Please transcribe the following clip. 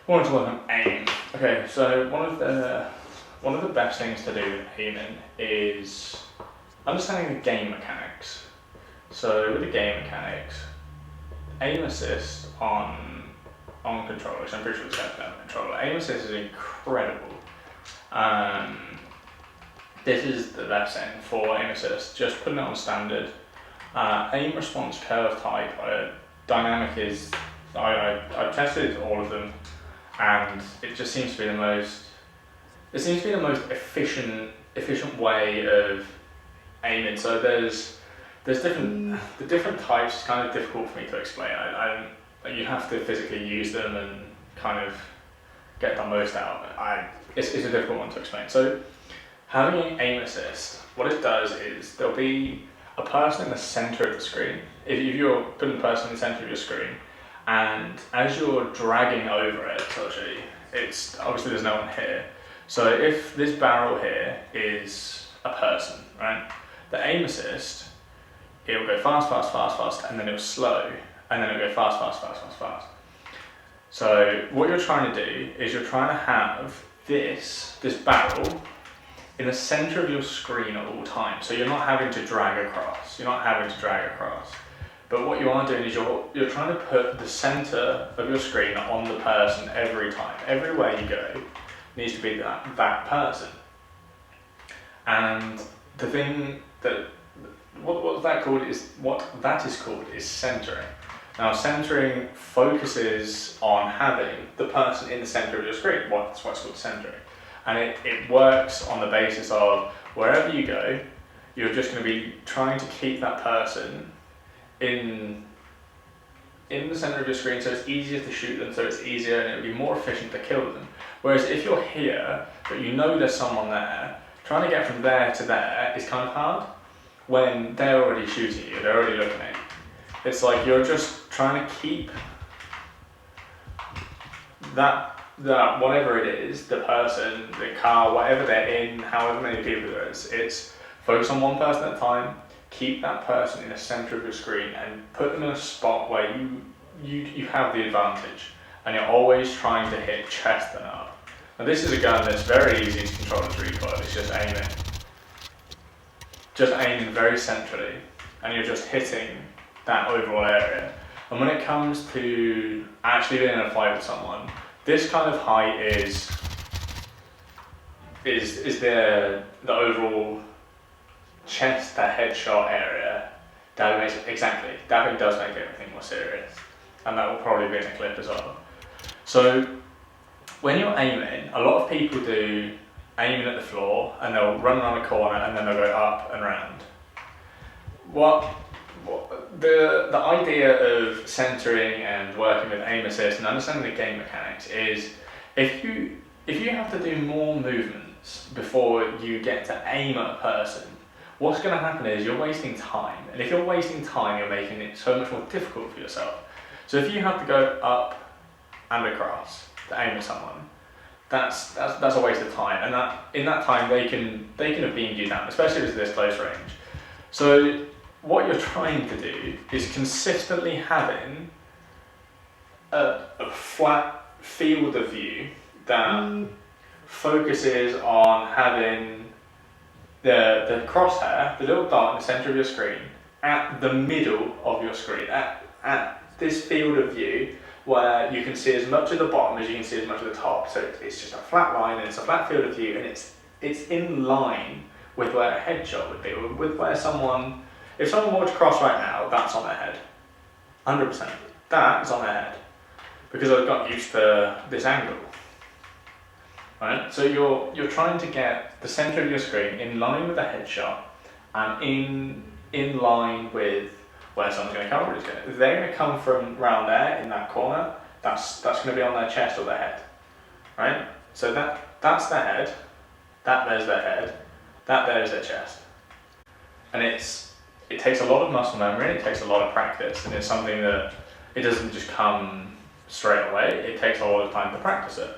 I wanted to work on aim. Okay, so one of the best things to do with aiming is understanding the game mechanics. So with the game mechanics, aim assist on controllers, I'm pretty sure it's going to be on controller. Aim assist is incredible. This is the best thing for aim assist. Just putting it on standard. Aim response curve type dynamic is I've tested all of them, and it just seems to be the most. It seems to be the most efficient way of aiming. So there's different the different types. It's kind of difficult for me to explain. You have to physically use them and kind of get the most out of it. It's a difficult one to explain. So having aim assist, what it does is there'll be a person in the center of the screen. If you're putting the person in the center of your screen, and as you're dragging over it, so I'll show you, it's obviously there's no one here. So if this barrel here is a person, right? The aim assist, it will go fast, fast, fast, fast, and then it'll slow, and then it'll go fast, fast, fast, fast, fast. So what you're trying to do is you're trying to have this barrel in the center of your screen at all times. So you're not having to drag across. But what you are doing is you're trying to put the center of your screen on the person every time. Everywhere you go needs to be that person. And the thing that what that is called is centering. Now centering focuses on having the person in the center of your screen. That's what's called centering. And it works on the basis of wherever you go, you're just going to be trying to keep that person in the center of your screen, so it's easier to shoot them, so it's easier and it'll be more efficient to kill them. Whereas if you're here, but you know there's someone there, trying to get from there to there is kind of hard when they're already shooting you, they're already looking at you. It's like you're just trying to keep that whatever it is, the person, the car, whatever they're in, however many people there is, it's focus on one person at a time, keep that person in the center of your screen and put them in a spot where you have the advantage, and you're always trying to hit chest and up. Now this is a gun that's very easy to control its recoil. It's just aiming very centrally, and you're just hitting that overall area. And when it comes to actually being in a fight with someone, this kind of height is the overall chest to headshot area. Dabbing does make everything more serious, and that will probably be in the clip as well. So when you're aiming, a lot of people do aiming at the floor and they'll run around a corner and then they'll go up and round. The idea of centering and working with aim assist and understanding the game mechanics is if you have to do more movements before you get to aim at a person, what's going to happen is you're wasting time, and if you're wasting time, you're making it so much more difficult for yourself. So if you have to go up and across to aim at someone, that's a waste of time, and in that time they can have beamed you down, especially if it's this close range. So what you're trying to do is consistently having a flat field of view that focuses on having the crosshair, the little dot in the center of your screen, at the middle of your screen, at this field of view where you can see as much of the bottom as you can see as much of the top. So it's just a flat line, and it's a flat field of view, and it's in line with where a headshot would be, with where someone, if someone were to cross right now, that's on their head. 100%. That is on their head. Because I've got used to this angle. Right? So you're trying to get the center of your screen in line with the headshot and in line with where someone's going to come from. If they're going to come from round there in that corner, that's going to be on their chest or their head. Right? So that's their head, there's their head, there's their chest. And it takes a lot of muscle memory, it takes a lot of practice, and it's something that it doesn't just come straight away. It takes a lot of time to practice it.